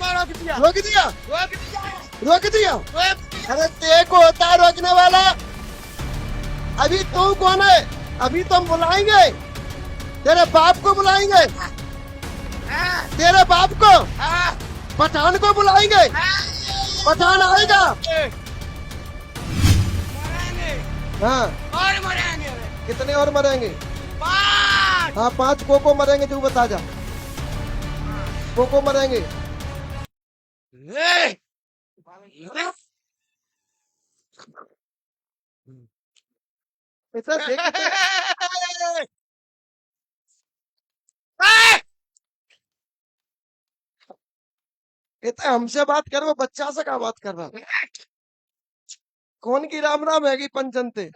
रोक दिया रोक दिया। अरे तेरे को होता है रोकने वाला। अभी तू कौन है? अभी तो हम बुलाएंगे, तेरे बाप को बुलाएंगे, तेरे बाप को, पठान को बुलाएंगे। पठान आएगा। हाँ, और मरेंगे कितने और मरेंगे? 5। हाँ 5 को मरेंगे, तू बता जा। को मरेंगे। ऐसा देख इतना हमसे बात कर, वो बच्चा से क्या बात कर रहा? कौन की राम राम हैगी पंचनते?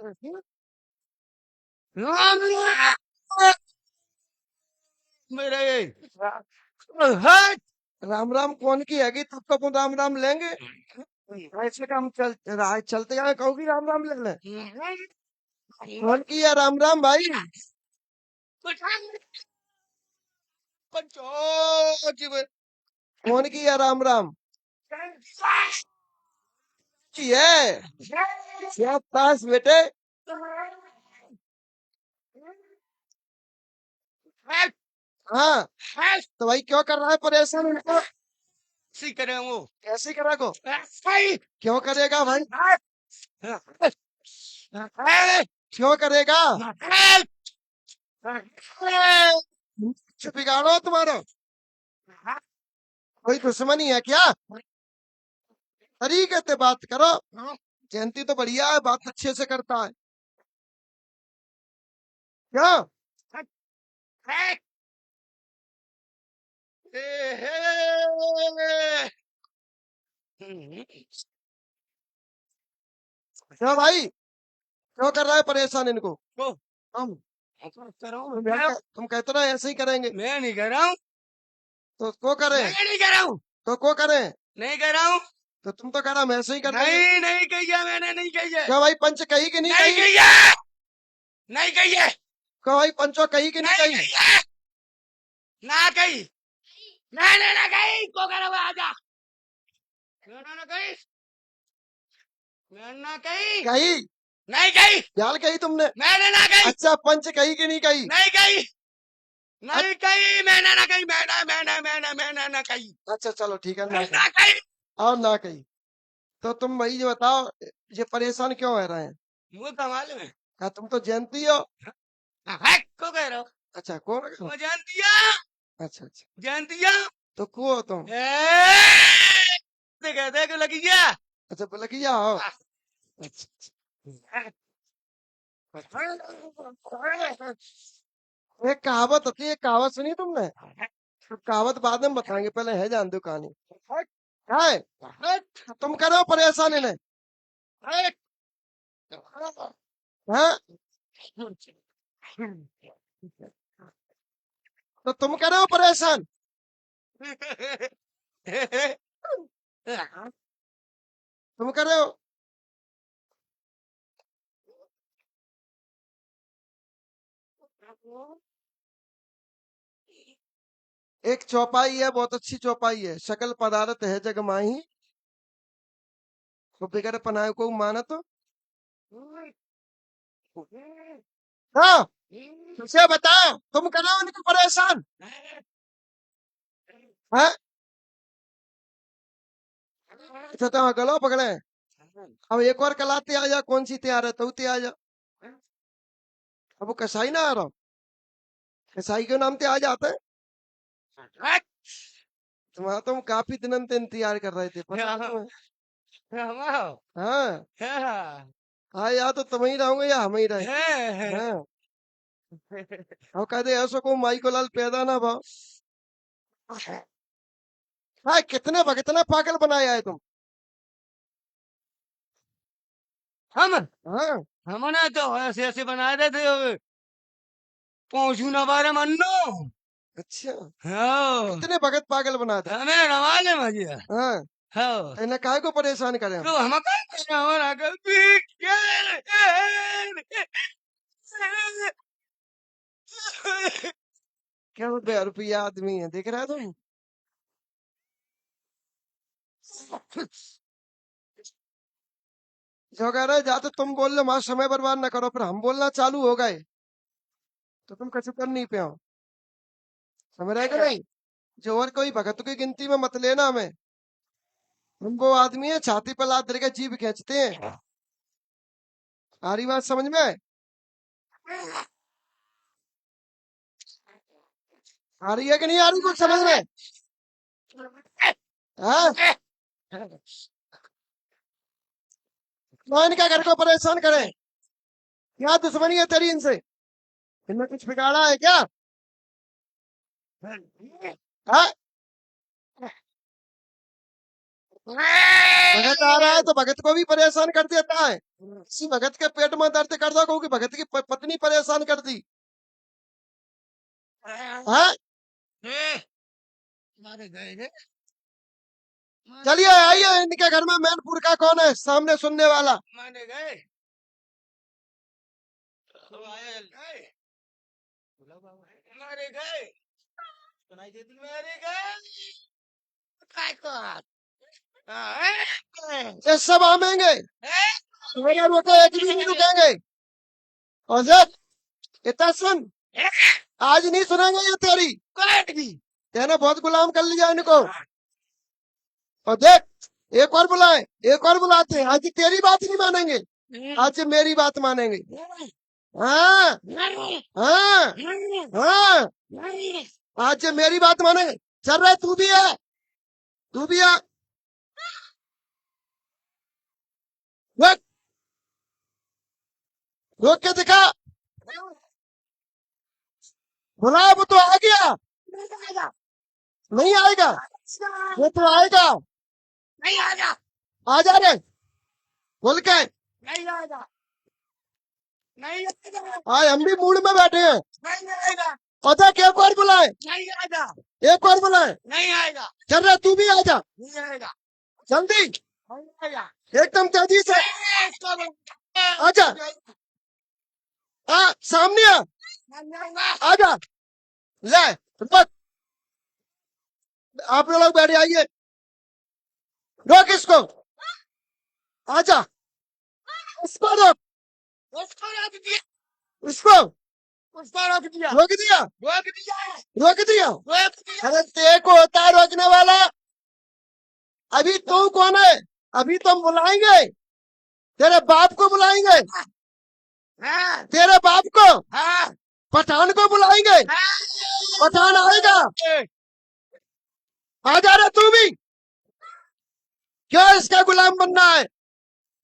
मेरे राम राम कौन की हैगी? तब कब राम राम लेंगे? ऐसे काम चलते यहाँ कहोगी राम राम ले ले। कौन की है राम राम भाई? कौन की है राम राम? की है क्या पास बेटे? हाँ, तो भाई क्यों कर रहा है परेशान उनको? कैसे करा को? क्यों करेगा भाई? क्यों करेगा? कुछ बिगाड़ो तुम्हारा? कोई दुश्मनी है क्या? तरीके से बात करो। जयंती तो बढ़िया है, बात अच्छे से करता है। क्या? क्या भाई, क्यों कर रहा है परेशान इनको? हम तुम कहते रहो ऐसे ही करेंगे, मैं नहीं कर रहा हूँ, तो को करें? मैं नहीं कर रहा हूँ, तो को करें? नहीं कर रहा हूँ, तो तुम तो कह रहा हम ऐसे ही कर देंगे। नहीं नहीं कही है, मैंने नहीं कही है, क्या भाई पंच कही कि नहीं नहीं कही? कही है, नहीं कही है, क्या भाई पंचो कही कि नहीं नहीं कही? कही है, ना कही, मैंने ना कही, को करा हुआ आजा, मैंने ना कही, मैंने ना कही, कही? नहीं कही, ख्याल कही तुमने? मैंने ना कही, अच्छा पंच कही कि नहीं कही? नहीं कही, नहीं कही, मैंने ना कही, मैंने ना कही, अच्छा चलो ठीक है, ना मैंने कही ना कही, और ना कही। तो तुम भाई ये बताओ, ये परेशान क्यों हो रहे हैं? मुझे तो मालूम है, क्या तुम तो जानती हो? है, को कह रहा हो, अच्छा कौन? मैं जानती है, अच्छा अच्छा, जानती है, तो को हो तुम? कहते को लगी क्या? अच्छा बलकिया हो? अच्छा, एक कहावत होती है, कहावत सुनी तुमने? तो कहावत बाद में बताएंगे, पहले है जान दो कहानी। है तुम करो परेशान इन्हें। हाँ, तो तुम करो परेशान। तुम करो। एक चौपाई है, बहुत अच्छी चौपाई है, सकल पदार्थ है जग माही, तो बिगर पनाह को मानत। हाँ, तुझे बताओ, तुम करो उनको परेशान। हाँ, अच्छा तो गलो पकड़े। अब एक और कलाते आ जा, कौन सी तैयार है तो आ जा। अब वो कसाई ना आ रहा, कसाई के नाम पे आ जाते हैं। तुम्हारा तुम काफी दिन से इंतजार कर रहे थे, पता है तुम्हें? हाँ हाँ, या तो तुम ही रहोगे या हम ही रहे। हाँ, अब कहते ऐसा को माई को लाल पैदा ना भाव। हाँ, कितना पागल बनाया है तुम। हम हाँ, हमने तो ऐसे ऐसे बनाए थे, पहुंचू ना बारे मन्नो, अच्छा, हाँ, कितने भगत पागल बना दे। हमें रवाले मजिया, हाँ, हाँ, तो इन्हें काहे को परेशान करे हम? तो हम हमारा कभी क्या बेरुपया आदमी है, देख रहा है तुम? जो कह रहे जाते तुम बोल लो, मां समय बर्बाद ना करो, फिर हम बोलना चालू हो गए तो तुम कछु कर नहीं पाओ। समझ रहे कि नहीं? जो और कोई भगत की गिनती में मत लेना हमें। हम वो आदमी है छाती पर लात के जीभ खींचते हैं। आ रही बात समझ में? आ रही है कि नहीं आ रही कुछ समझ में? हाँ? तो इनका घर को परेशान करें, क्या दुश्मनी है तेरी इनसे? इनमें कुछ बिगाड़ा है क्या? हाँ? भगत आ रहा है तो भगत को भी परेशान कर देता है। इसी भगत के पेट में दर्द कर दो क्योंकि भगत की पत्नी परेशान कर दी। हाँ? मारे गए रे। चलिए आइए, इनके घर में मैनपुर का कौन है सामने सुनने वाला? मारे गए। मारे गए। सुनाई देती मारे गए। काय को? ये सब आमेंगे, मेरे रोके एक भी नहीं रुकेंगे। और जब इतना सुन, आज नहीं सुनेंगे ये तेरी। तेने बहुत गुलाम कर लिया इनको। और देख, एक और बुलाए, एक और बुलाते हैं। आज तेरी बात नहीं मानेंगे, आज मेरी बात मानेंगे। हाँ हाँ हाँ, आज मेरी बात मानेंगे। चल रहे तू भी है, तू भी है। रोक, रोक के दिखा। बुलाया वो तो आ गया। नहीं आएगा, वो तो आएगा। नहीं आएगा। आ जा रे, बोल के। नहीं आएगा। नहीं आएगा। आज हम भी मूड में बैठे हैं। नहीं आएगा। पता क्या, एक और बुलाए, नहीं आएगा। एक और बुलाए। नहीं आएगा। चल रहा तू भी आ जा नहीं आएगा। जल्दी, नहीं आएगा। एकदम तेजी से नहीं आजा। सामने आ, आऊंगा। आजा। ले रुक, आप लोग बैठे आइए। रोक इसको, आजा। इसको रोक, उसको रोक दिया। इसको उसको रोक दिया। रोक दिया, रोक दिया। रोक दिया। रोक दिया। अरे तेरे को होता है रोकने वाला। अभी तू कौन है? अभी तो हम बुलाएंगे, तेरे बाप को बुलाएंगे, हाँ तेरे बाप को, हाँ पठान को बुलाएंगे। पठान आएगा, आ जा रहा तू भी। क्यों इसका गुलाम बनना है?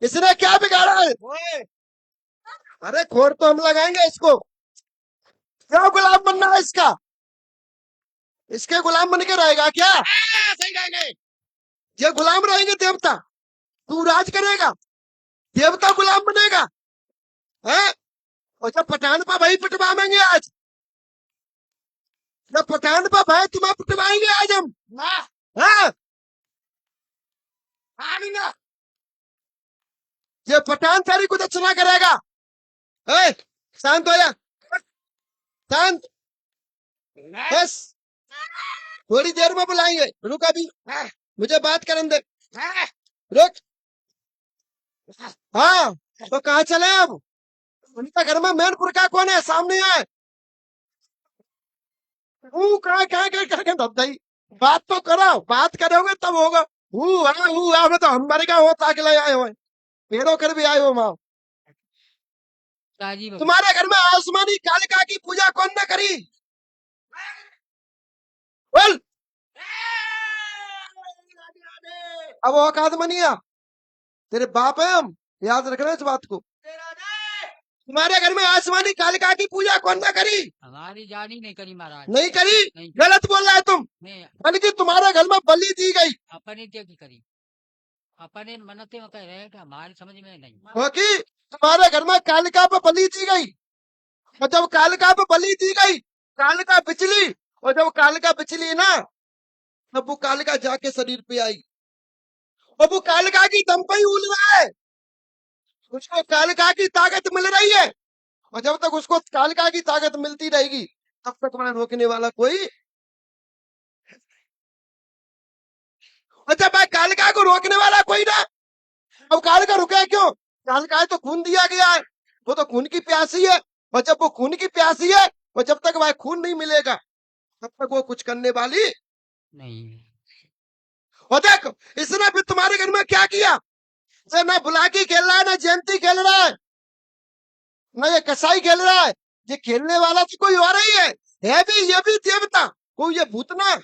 इसने क्या बिगाड़ा है? ओए, अरे खोर तो हम लगाएंगे इसको। क्यों गुलाम बनना है इसका? इसके गुलाम बन के रहेगा क्या? सही रहेंगे। ये गुलाम रहेंगे देवता, तू राज करेगा, देवता गुलाम बनेगा है? और जब पठान पर भाई पिटवाएंगे आज, जब पठान पर भाई तुम्हें पिटवाएंगे आज हम। ना हाँ, आनी ना। ये पठान तेरी कुछ अच्छा करेगा। ए, शांत हो जा, शांत। बस थोड़ी देर में बुलाएंगे, रुक अभी, मुझे बात करने दे। रुक। हाँ, तो कहाँ चले अब? उनका घर में मैनपुर का कौन है सामने है? कहाँ कहाँ कहाँ कहाँ धब्धाई, बात तो करो, बात करोगे तब होगा। मैं तो हमारे का होता के लिए आए हो, पेड़ों कर भी आए हो माँ। तुम्हारे घर में आसमानी कालिका की पूजा कौन ने करी? बोल। अब औकात मनिया, तेरे बाप है हम, याद रखना इस बात को। तुम्हारे घर में आसमानी कालिका की पूजा कौन ने करी? हमारी जानी नहीं करी महाराज। नहीं करी, नहीं। गलत बोल रहा है तुम। नहीं बल्कि तुम्हारे घर में बलि दी गई, अपने क्या की करी। अपने मनते में कह रहे हैं, हमारी समझ में नहीं। क्योंकि तुम्हारे घर में कालिका पर बलि दी गई, और जब कालिका पर बलि दी गई, कालिका बिचली, और जब कालिका बिचली ना, तब वो कालिका जाके शरीर पे आई, और वो कालिका की दम पे ही उल रहा है। उसको कालिका की ताकत मिल रही है, और जब तक उसको कालिका की ताकत मिलती रहेगी तब तक वहां रोकने वाला कोई। और जब कालिका कालिका को रोकने वाला कोई ना। अब कालिका रुके क्यों? कालिका तो खून दिया गया है, वो तो खून की प्यासी है, और जब वो खून की प्यासी है, और जब तक वह खून नहीं मिलेगा तब तक वो कुछ करने वाली। नहीं। और देख, इसने फिर तुम्हारे घर में क्या किया? ये ना बुलाकी खेल रहा है, ना जयंती खेल रहा है, ना ये कसाई खेल रहा है। ये खेलने वाला तो कोई और ही है भी ये भी देवता, कोई ये भूत ना।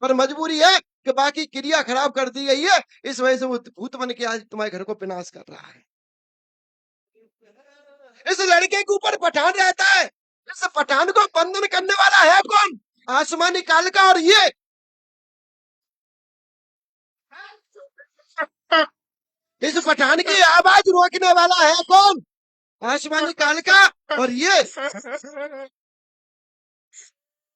पर मजबूरी है कि बाकी क्रिया खराब कर दी गई है, इस वजह से वो भूत बन के आज तुम्हारे घर को विनाश कर रहा है। इस लड़के के ऊपर पठान रहता है, इस पठान को बंधन करने वाला है कौन? आसमानी कालिका। और ये इस पठान की आवाज रोकने वाला है कौन? आसमानी कालिका। और ये,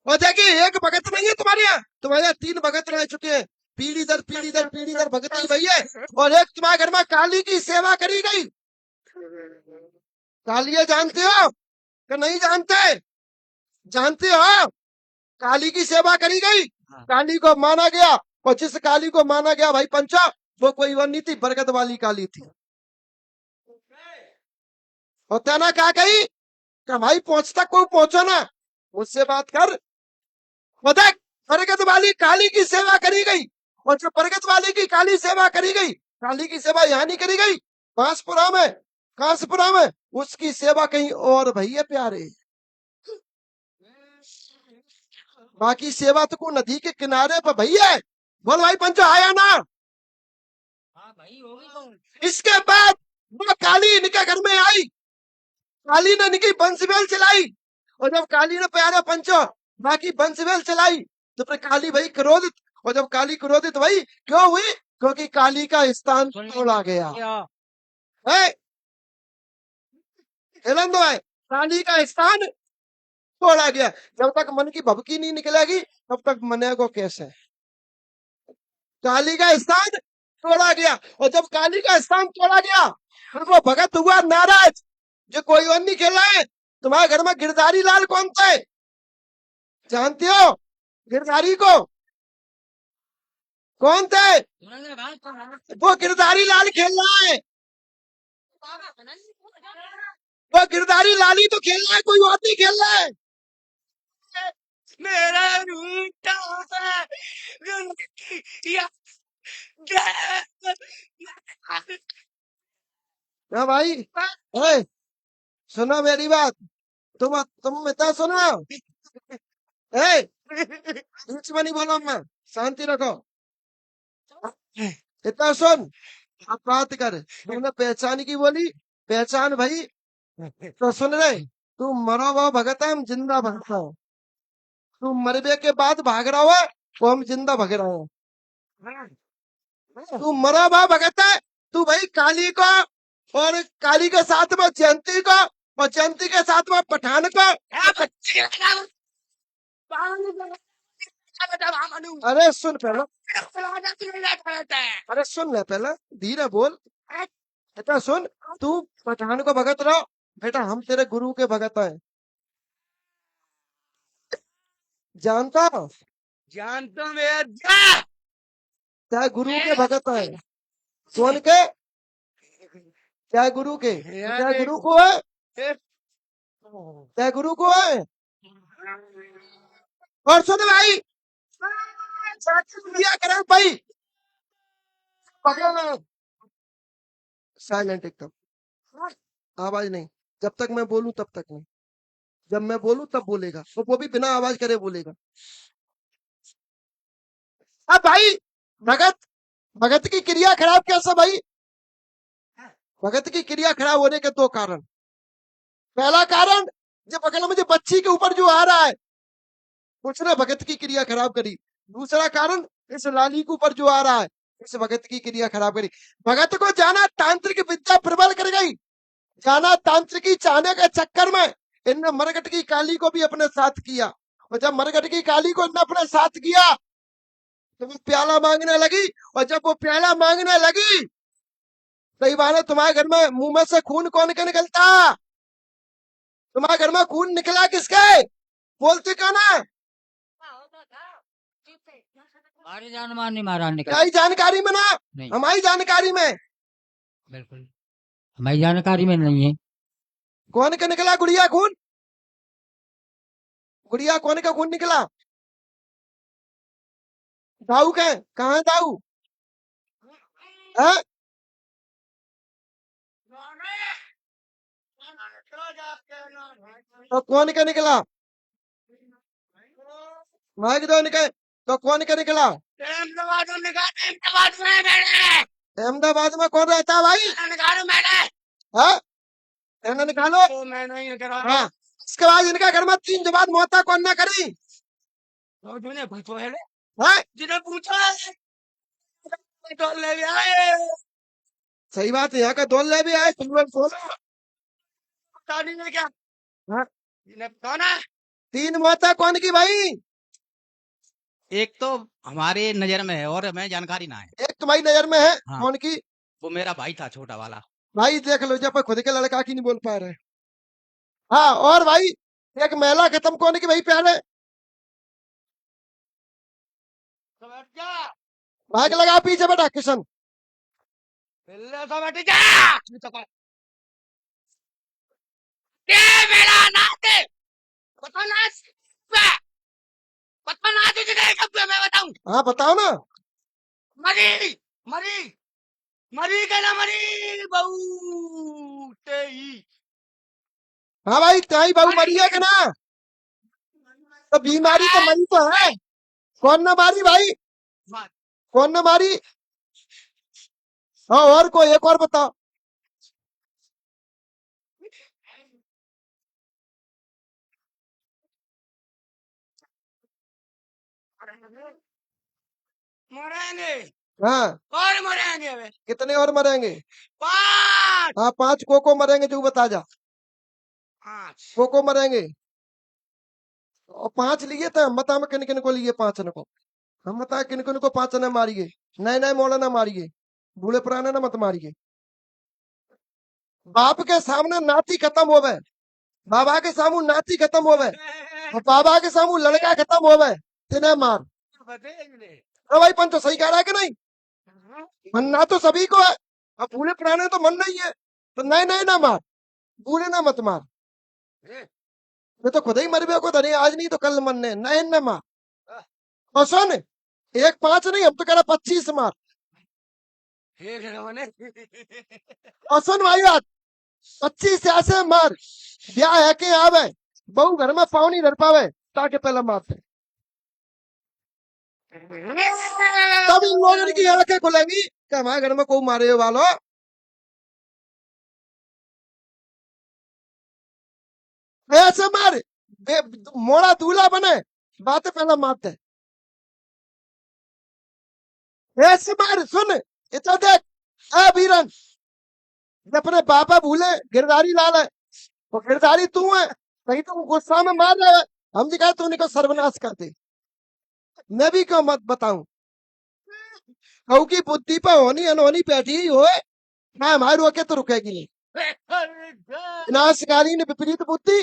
और देखिए एक भगत नहीं है तुम्हारे यहाँ, तुम्हारे यहाँ 3 भगत रह चुके हैं, पीढ़ी दर पीढ़ी दर पीढ़ी दर भगत ही भई है। और एक तुम्हारे घर में काली की सेवा करी गई। कालिया जानते हो कि नहीं जानते? जानते हो? काली की सेवा करी गई, काली को माना गया, और जिस काली को माना गया भाई पंचा, वो कोई और नहीं थी, बरकत वाली काली थी। होता ना क्या कही कि भाई पहुंच तक को पहुंचो ना, मुझसे बात कर। वो देख, बरकत वाली काली की सेवा करी गई, और जो बरकत वाली की काली सेवा करी गई, काली की सेवा यहाँ नहीं करी गई, बांसपुरा में, कांसपुरा में, उसकी सेवा कहीं और भैया प्यारे। बाकी सेवा तो को नदी के किनारे पर भैया है। बोल भाई पंचो, आया ना? हाँ भाई होगी तो। इसके बाद वो काली इनके घर में आई, काली ने इनकी बंसबेल चलाई, और जब काली ने प्यारे पंचो बाकी बंसबेल चलाई, तो फिर काली भाई क्रोधित, और जब काली क्रोधित भाई क्यों हुई? क्योंकि काली का स्थान तोड़ा गया है। हेलन दो है, काली का स्थान तोड़ा गया। जब तक मन की भभकी नहीं निकलेगी तब तक मनेगो कैसे? काली का स्थान तोड़ा गया, और जब काली का स्थान तोड़ा गया फिर वो भगत हुआ नाराज। जो कोई और नहीं खेला है, तुम्हारे घर में गिरधारी लाल कौन थे? जानते हो गिरधारी को? कौन थे? वो गिरधारी लाल खेल रहा है, वो गिरधारी लाल ही तो खेल रहा है, कोई और नहीं खेल रहा है। मेरा रूठा है। या- हाँ भाई, ए, सुनो मेरी बात, तुम इतना सुनो, ए, बीच में नहीं बोलो, मैं शांति रखो, इतना सुन। अब बात कर, तुमने पहचान की बोली, पहचान भाई। तो सुन रहे, तू मरो वो भगत है, हम जिंदा भगत है। तू मरबे के बाद भाग रहा है, वो हम जिंदा भग रहे हैं। तू मरा हुआ भगत है, तू भाई काली को, और काली के साथ में जयंती को, और जयंती के साथ में पठान को। अरे सुन पहले, अरे सुन ले पहले, धीरे बोल। बेटा सुन, तू पठान को भगत रहो, बेटा हम तेरे गुरु के भगत हैं, जानता हो? जानता मैं क्या गुरु के भगत है? कौन के? क्या गुरु के? क्या गुरु को है? क्या गुरु को है? और सुन भाई, दिया करें भाई, साइलेंट एकदम, आवाज नहीं, जब तक मैं बोलूं तब तक नहीं, जब मैं बोलूं तब बोलेगा, तो वो भी बिना आवाज करे बोलेगा। अब भाई, भगत, भगत की क्रिया खराब कैसे भाई? भगत की क्रिया खराब होने के 2 कारण। पहला कारण, जो बगल में जो बच्ची के ऊपर जो आ रहा है, उसने भगत की क्रिया खराब करी। दूसरा कारण, इस लाली के ऊपर जो आ रहा है, इस भगत की क्रिया खराब करी। भगत को जाना तांत्रिक विद्या प्रबल कर गई, जाना तांत्रिकी चाहने के चक्कर में इनने मरगट की काली को भी अपने साथ किया, और जब मरगट की काली को इनने अपने साथ किया तो वो प्याला मांगने लगी, और जब वो प्याला मांगने लगी, कई बार तुम्हारे घर में मुंह में से खून कौन के निकलता? तुम्हारे घर में खून निकला किसके? बोलते क्यों ना? हमारी जान मान नहीं मारा निकल क्या जानकारी में ना, नहीं हमारी जानकारी में बिल्कुल हमारी जानकारी में नहीं है। कौन का निकला गुड़िया खून? गुड़िया कौन का खून निकला? दाऊ का? कहाँ है दाऊ? है? तो कौन का निकला? माइक दो निकल। तो कौन का निकला? अहमदाबाद में कौन रहता है भाई? हाँ, कहना निकालो। हाँ, इसके बाद इनका घर में 3 जमात मोहता कौन ना करी? हाँ, जिन्हें पूछा तो ले आए सही बात है, यहाँ का दौल ले भी आए, तुम लोग बोलो। ताली में क्या हाँ, जिन्हें कौन है 3 मोहता कौन की भाई? एक तो हमारे नजर में है और हमें जानकारी ना है। एक तुम्हारी नजर में है, हाँ। कौन की? वो मेरा भाई था छोटा वाला। भाई देख लो, जब खुद के लड़का की नहीं बोल पा रहे। हाँ, और भाई एक महिला खत्म कौन की भाई प्यारे? भाग लगा पीछे बेटा किशन। मेरा नाथ है पता ना पता ना तुझे कब मैं बताऊं। हाँ बताओ ना। मरी मरी मरी कहना मरी बहू तेई हाँ भाई, ताई बहू मरी है कि ना? तो बीमारी तो मरी तो है। कौन ना मारी भाई? कौन ना मारी? हाँ, और कोई एक और बताओ। मरेंगे हाँ, और मरेंगे वे कितने और मरेंगे? 5 हाँ, 5 कोको मरेंगे, जो बता जा। 5 कोको मरेंगे। और 5 लिए थे, हम बता में किन किन को लिए 5 को? हम बता किन किन को 5 ने मारिए। नए नए मोड़ा ना मारिए, बूढ़े पुराने ना मत मारिए। बाप के सामने नाती खत्म होवे, बाबा के सामू नाती खत्म होवे, और बाबा के सामू लड़का खत्म होवे, तिने मार। तो भाई पंचो सही कह रहा है कि नहीं? मरना तो सभी को है, अब बूढ़े पुराने तो मन नहीं है, तो नए नए ना मार, बूढ़े ना मत मार। मैं तो खुद ही मर को धनी, आज नहीं तो कल मरने, नए न मार। और सुन, 1 5 नहीं, हम तो कह रहे 25 मार। और सुन भाई बात, 25 ऐसे मार, ब्याह है के आवे, बहू घर में पाँव नहीं धर पावे, ताके पहले मारते। तब इन लोगों की आंखें खुलेंगी कि हमारे घर में कोई मारे वालो। ऐसे मार, मोड़ा दूल्हा बने, बातें पहले मारते। ऐसे मार, सुन इतना देख, आ बीरन, अपने पापा भूले गिरधारी लाल है, वो गिरधारी तू है, कहीं तो गुस्सा में मार रहे है, हम जी कहा तूने को सर्वनाश कर दे। मैं भी क्यों मत बताऊं, कहू की बुद्धि पर होनी अनहोनी बैठी ही हो, मैं हमारे रोके तो रुकेगी नहीं। विनाशकारी ने विपरीत बुद्धि,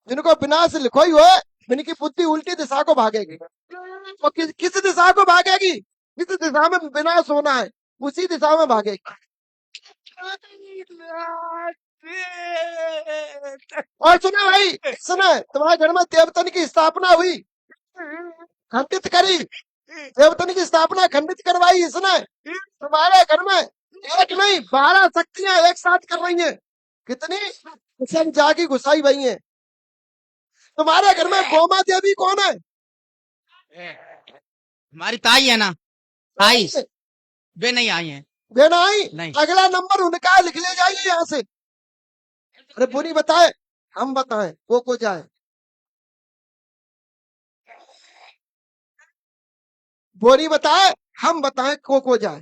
जिनको विनाश लिखो ही हो, इनकी बुद्धि उल्टी दिशा को भागेगी। तो किस दिशा को भागेगी? किस दिशा में विनाश होना है, उसी दिशा में भागेगी। और सुना भाई, सुना, तुम्हारे घर में देवतन की स्थापना हुई, खंडित करी, देवतन की स्थापना खंडित करवाई इसने। तुम्हारे घर में एक नहीं 12 शक्तियां एक साथ कर रही हैं। कितनी? सब जागी घुसाई हुई हैं। तुम्हारे घर में गोमा देवी कौन है? हमारी ताई है ना, ताई वे नहीं आई हैं। बेना आई? नहीं। अगला नंबर उनका लिख ले जाइए यहाँ से। अरे बुरी बताए, हम बताएं, को जाए, बोरी बताए, हम बताएं, को जाए।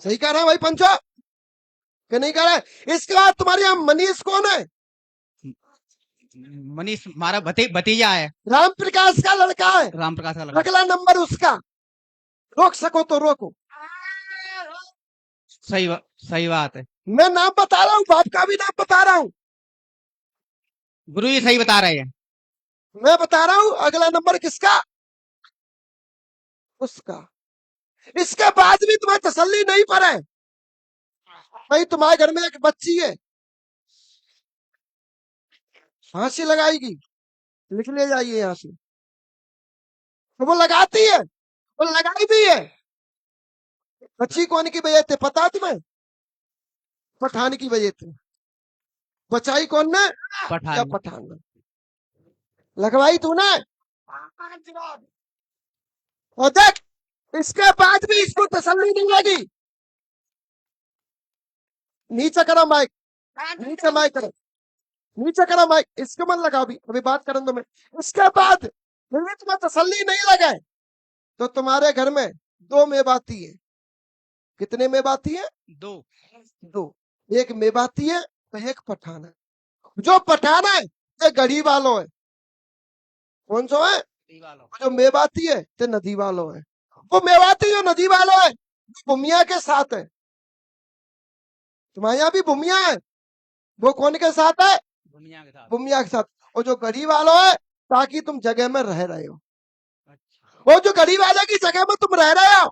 सही कह रहा है भाई पंचो कि नहीं कह रहा है? इसके बाद तुम्हारे यहाँ मनीष कौन है? मनीष हमारा भतीजा है, राम प्रकाश का लड़का है। राम प्रकाश का लड़का। अगला नंबर उसका, रोक सको तो रोको। सही बात है। मैं नाम बता रहा हूँ, बाप का भी नाम बता रहा हूँ, गुरु जी सही बता रहे हैं। मैं बता रहा हूँ। अगला नंबर किसका? उसका। इसके बाद भी तुम्हें तसल्ली नहीं पड़े, भाई तुम्हारे घर में एक बच्ची है, फांसी लगाएगी, लिख ले जाइए यहाँ से। तो वो लगाती है, वो लगाई भी है। बच्ची कौन की वजह थे पता तुम्हें? पठान की वजह थे। बचाई कौन ने? या पठान। पठान ने। लगवाई तूने। और देख, इसके बाद भी इसको तसल्ली नहीं लगी। नीचे करो माइक, नीचे माइक करो, नीचे करो माइक, इसके मन लगा अभी बात करूं तो मैं। इसके बाद फिर भी तुम्हें तसल्ली नहीं लगे तो तुम्हारे घर में दो मेवाती है। कितने मेवाती है? दो। दो। एक मेवाती है तो एक पठान है। जो पठान है ये गढ़ी वालों है। कौन सो है? जो मेवाती है ते नदी वालों है। वो मेवाती जो नदी वालों है भूमिया के साथ है। तुम्हारे यहाँ भी भूमिया है, वो कौन के साथ है? भूमिया के साथ। भूमिया के साथ। और जो गढ़ी वालों है ताकि तुम जगह में रह रहे हो। अच्छा। वो जो गढ़ी वाले की जगह में तुम रह रहे हो,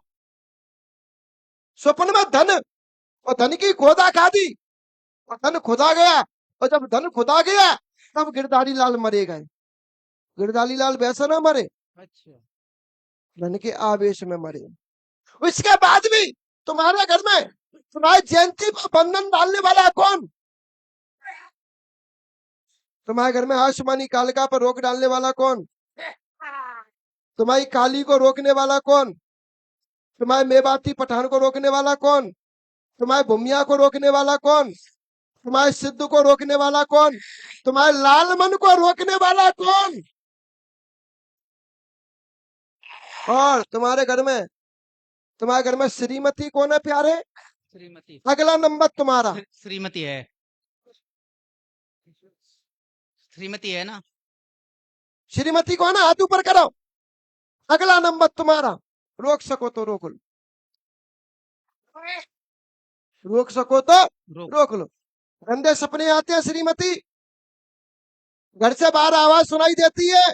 स्वप्न में धन, और धन की खोदा खा दी, और धन खुदा गया। और जब धन खुदा गया तब गिरधारी लाल मरे गए। गिरधारी लाल वैसे ना मरे, अच्छा। धन के आवेश में मरे। इसके बाद भी तुम्हारे घर में तुम्हारी जयंती पर बंधन डालने वाला कौन? तुम्हारे घर में आसमानी कालिका पर रोक डालने वाला कौन? तुम्हारी काली को रोकने वाला कौन? तुम्हारे मेवाती पठान को रोकने वाला कौन? तुम्हारे भूमिया को रोकने वाला कौन? तुम्हारे सिद्ध को रोकने वाला कौन? तुम्हारे लालमन को रोकने वाला कौन? और तुम्हारे घर में श्रीमती कौन है प्यारे? श्रीमती। अगला नंबर तुम्हारा। श्रीमती है। श्रीमती है ना? श्रीमती कौन है? हाथ ऊपर करो। अगला नंबर तुम्हारा। रोक सको तो रोक लो, रोक सको तो रोक लो। गंदे सपने आते हैं श्रीमती, घर से बाहर आवाज सुनाई देती है,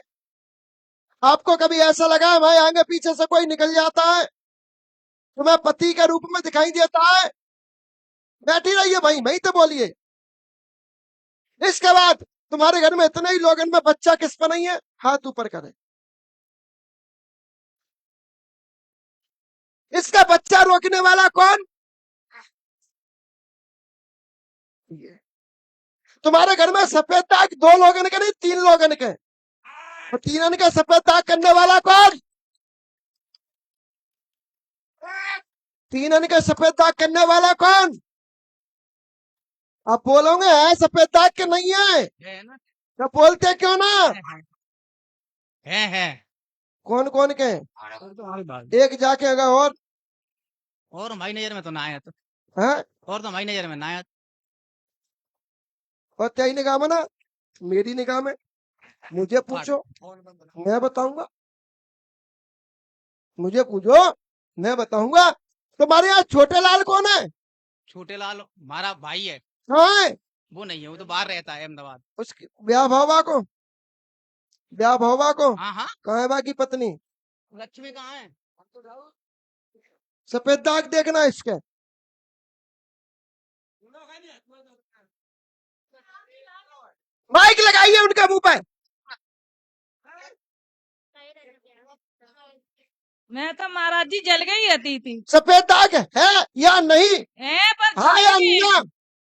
आपको कभी ऐसा लगा हमारे आगे पीछे से कोई निकल जाता है, तुम्हें पति के रूप में दिखाई देता है, बैठी रहिए भाई, वहीं तो बोलिए। इसके बाद तुम्हारे घर में इतने ही लोग में बच्चा किस पर नहीं है? हाथ ऊपर करें। इसका बच्चा रोकने वाला कौन? ये तुम्हारे घर में सफेद दाग दो लोगन के नहीं, तीन लोगन के, तो तीनन का सफेद दाग करने वाला कौन? तीनन का सफेद दाग करने वाला कौन? आप बोलोगे है सफेद दाग के नहीं है ना? तो बोलते क्यों ना? है। कौन कौन के? तुम्हारी बात। एक जाके अगर और हमारी नजर में तो ना आया तो। है और तो हमारी नजर में ना आया। और तेरी निगाह में ना, मेरी निगाह में, मुझे पूछो मैं बताऊंगा, मुझे पूछो मैं बताऊंगा। तुम्हारे यहाँ छोटे लाल कौन है? छोटे लाल हमारा भाई है। हाँ, वो नहीं है, वो तो बाहर रहता है अहमदाबाद। उसकी ब्याह भवा को, ब्याह भवा को हाँ हाँ। कहाँ है बाकी पत्नी? लक्ष्मी कहाँ है? सफेद दाग देखना इसके। माइक लगाइए उनके मुंह पे। मैं तो महाराज जी जल गई रहती थी। सफेद दाग है या नहीं? है पर हाँ या जले गए। ना?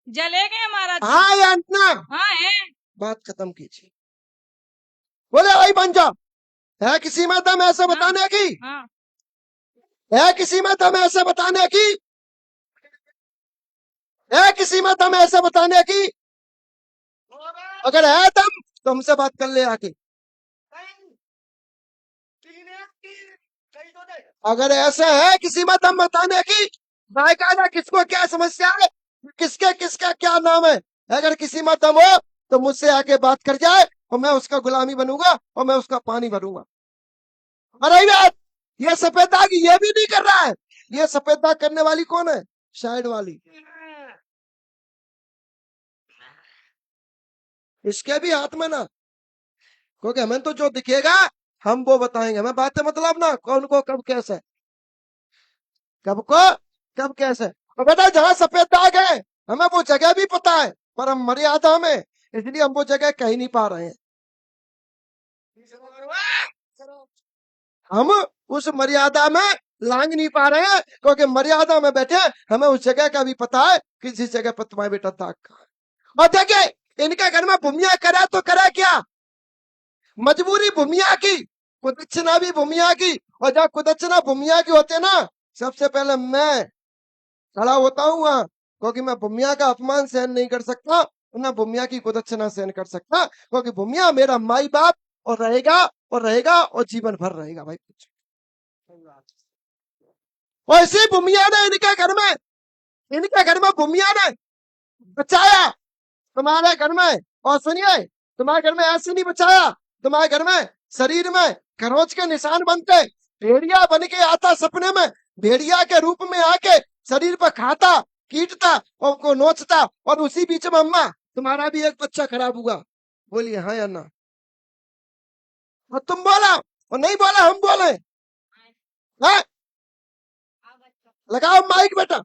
जले गए महाराज जी। हाँ या ना? हाँ है। बात खत्म कीजिए। बोले भाई बन जाओ। है किसी में दम ऐसे बताने की? हाँ। है किसी में दम ऐसे बताने की? है किसी में दम ऐसे बताने की? अगर है दम तो हमसे बात कर ले आके। अगर ऐसा है किसी में दम बताने की, बाकायदा किसको क्या समस्या है, किसके किसका क्या नाम है, अगर किसी में दम हो तो मुझसे आके बात कर जाए और मैं उसका गुलामी बनूंगा और मैं उसका पानी भरूंगा। अरे यार, ये सफेद दाग ये भी नहीं कर रहा है। ये सफेद दाग करने वाली कौन है? साइड वाली। इसके भी हाथ में ना, क्योंकि हमें तो जो दिखेगा हम वो बताएंगे, हमें बातें मतलब ना कौन को कब कैसे, कब को कब कैसे। तो बेटा जहाँ सफेद दाग है हमें वो जगह भी पता है, पर हम मर्यादा में, इसलिए हम वो जगह कह नहीं पा रहे हैं। हम उस मर्यादा में लांग नहीं पा रहे हैं, क्योंकि मर्यादा में बैठे हमें उस जगह का भी पता है कि जिस जगह पर तुम्हारे बेटा दाग का। और देखिए इनके घर में भूमिया करा तो करा क्या, मजबूरी भूमिया की, कुदक्षिणा भी भूमिया की। और जब कुदक्षिणा भूमिया की होते ना, सबसे पहले मैं खड़ा होता हूँ वहां, क्योंकि मैं भूमिया का अपमान सहन नहीं कर सकता, ना भूमिया की कुदक्षिणा सहन कर सकता, क्योंकि भूमिया मेरा माई बाप और रहेगा और रहेगा और जीवन भर रहेगा भाई। कुछ वैसे भूमिया ने इनके घर में भूमिया ने बचाया तुम्हारे घर में। और सुनिए, तुम्हारे घर में ऐसे नहीं बचाया, तुम्हारे घर में शरीर में खरोच के निशान बनते, भेड़िया बन के आता सपने में, भेड़िया के रूप में आके शरीर पर खाता, कीटता और उनको नोचता। और उसी बीच में अम्मा तुम्हारा भी एक बच्चा खराब हुआ। बोलिए हाँ या ना। और तुम बोला और नहीं बोला, हम बोले। हाँ? लगाओ माइक बेटा।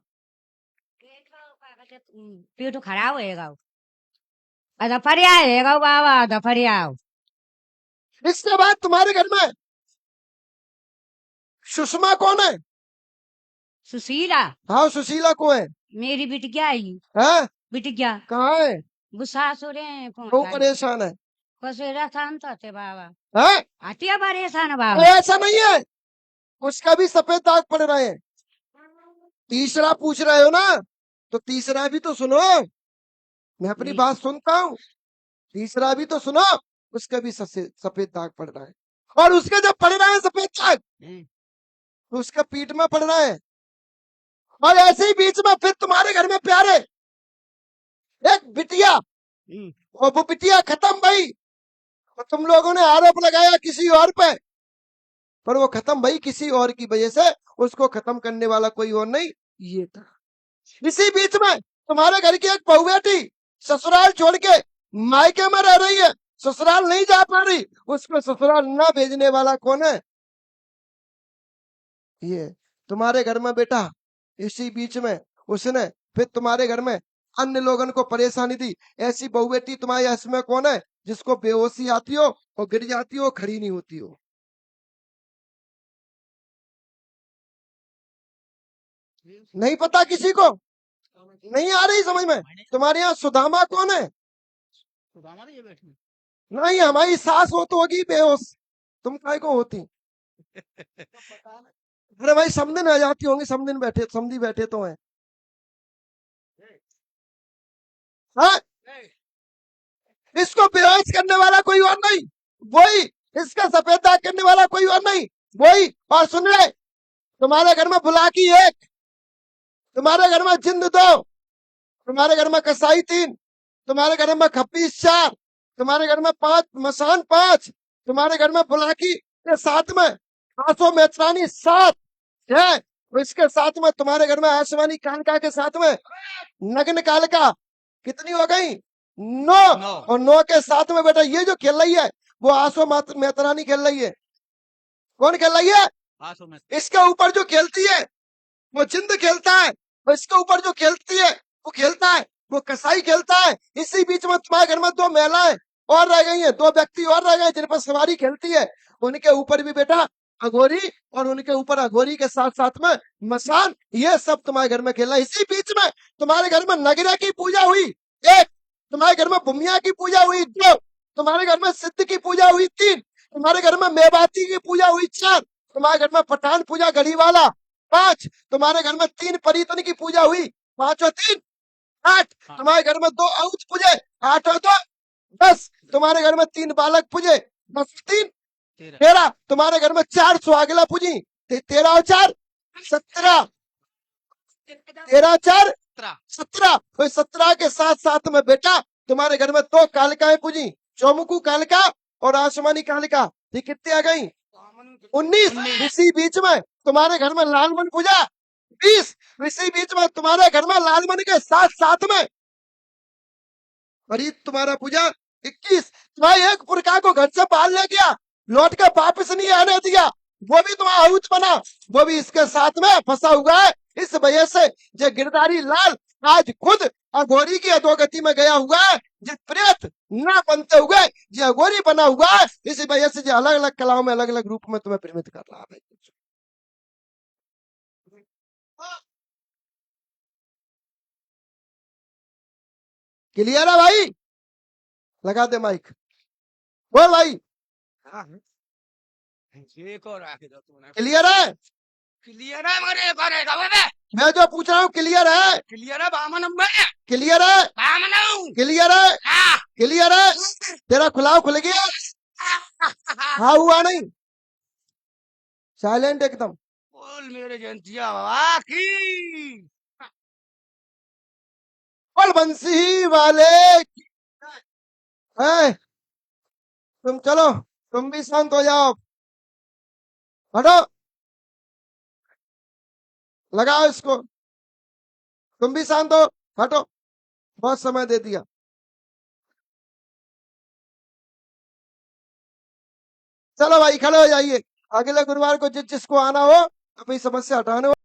पेट खराब होएगा दफरिया रहेगा बाबा दफरिया। इसके बाद तुम्हारे घर में सुषमा कौन है? सुशीला हाँ सुशीला को है। मेरी बिटिया आई हैं? बिटिया कहाँ है? वो सासुरे वो परेशान है। पसेरा शांत थे बाबा। हैं? आतिया परेशान अरे बाबा। ऐसा नहीं है, उसका भी सफेद दाग पड़ रहे हैं। तीसरा पूछ रहे हो ना, तो तीसरा भी तो सुनो, मैं अपनी बात सुनता हूँ। तीसरा भी तो सुनो, उसका भी सफेद दाग पड़ रहा है। और उसके जब पड़ रहा है सफेद दाग, तो उसका पीठ में पड़ रहा है। और ऐसे ही बीच में फिर तुम्हारे घर में प्यारे एक बिटिया, और वो बिटिया खत्म भाई, और तुम लोगों ने आरोप लगाया किसी और पे, पर वो खत्म भाई किसी और की वजह से। उसको खत्म करने वाला कोई और नहीं, ये था। इसी बीच में तुम्हारे घर की एक बहू बेटी ससुराल छोड़ के मायके में रह रही है, ससुराल नहीं जा पा रही, उसको ससुराल ना भेजने वाला कौन है? ये तुम्हारे घर में बेटा। इसी बीच में उसने फिर तुम्हारे घर में अन्य लोगों को परेशानी दी। ऐसी बहू बेटी तुम्हारे हंस में कौन है जिसको बेहोशी आती हो और गिर जाती हो, खड़ी नहीं होती हो? नहीं पता किसी को? नहीं आ रही समझ में? तुम्हारे यहाँ सुदामा कौन है? नहीं, हमारी सास हो तो होगी बेहोश, तुम काय को होती? अरे भाई समदिन आ जाती होंगी, समदिन बैठे समझी बैठे तो है। हाँ? इसको बेहोश करने वाला कोई और नहीं, वही। इसका सफेद दाग करने वाला कोई और नहीं, वही। और सुन ले, तुम्हारे घर में बुलाकी एक, तुम्हारे घर में जिंद दो, तुम्हारे घर में कसाई 3, तुम्हारे घर में खप्पीस 4, तुम्हारे घर में 5 मसान 5, तुम्हारे घर में बुलाकी के साथ में आंसू मेचरानी 7 है। तो इसके साथ में तुम्हारे घर में आसमानी कालका के साथ में नग्न कालका कितनी हो गई? 9। और 9 के साथ में बेटा ये जो खेल रही है वो आंसू मेतरानी खेल रही है। कौन खेल रही है? इसके ऊपर जो खेलती है वो जिंद खेलता है, और इसके ऊपर जो खेलती है वो खेलता है, वो कसाई खेलता है। इसी बीच में तुम्हारे घर में 2 महिलाएं और रह गई हैं, 2 व्यक्ति और रह गए जिन पर सवारी खेलती है। उनके ऊपर भी बेटा अघोरी, और उनके ऊपर अघोरी के साथ साथ में मसान, ये सब तुम्हारे घर में खेलना। इसी बीच में तुम्हारे घर में नगरा की पूजा हुई 1, तुम्हारे घर में भूमिया की पूजा हुई 2, तुम्हारे घर में सिद्ध की पूजा हुई 3, तुम्हारे घर में मेवाती की पूजा हुई 4, तुम्हारे घर में पठान पूजा गढ़ी वाला 5, तुम्हारे घर में 3 परितन की पूजा हुई 5 और 3 8, तुम्हारे घर में 2 औच पूजे 8 और 2 10, तुम्हारे घर में 3 बालक पूजे 10 3 13, तुम्हारे घर में 4 सुहागिला पूजी 13 और 4 17, 13 और 4 17। तो 17 के साथ साथ में बेटा तुम्हारे घर में 2 कालिकाएं पूजी, चौमुखू कालिका और आसमानी कालिका, ये कितनी आ गई? 19। इसी बीच में तुम्हारे घर में लालमन पूजा 20। इसी बीच में तुम्हारे घर में लालमन के साथ साथ में फरीद तुम्हारा पूजा 21। तुम्हारे एक पुरखा को घर से बाहर ले गया, लौट के वापस नहीं आने दिया, वो भी तुम्हारा आहुत बना, वो भी इसके साथ में फंसा हुआ है। इस वजह से ये गिरधारी लाल आज खुद अघोरी की अधोगति में गया हुआ है। ये प्रेत न बनते हुए ये अघोरी बना हुआ है। इसी वजह से ये अलग अलग कलाओं में अलग अलग रूप में तुम्हें प्रेमित कर रहा है। क्लियर है भाई? लगा दे माइक, बोल भाई। हाँ, एक और आके दो तूने। क्लियर है? क्लियर है मगर एक और है बे। मैं जो पूछ रहा हूँ क्लियर है? क्लियर है बामनम बे। क्लियर है? बामनम। क्लियर है? हाँ। क्लियर है? तेरा खुलाव खुल गया? हाँ हुआ नहीं? साइलेंट एकदम। बोल मेरे जयंतिया बाबा की। बोल बंसी वाले की। है, तुम चलो, तुम भी शांत हो जाओ, हटो, लगाओ इसको, तुम भी शांत हो, हटो, बहुत समय दे दिया। चलो भाई खड़े हो जाइए, अगले गुरुवार को जिसको आना हो अपनी समस्या हटाने हो।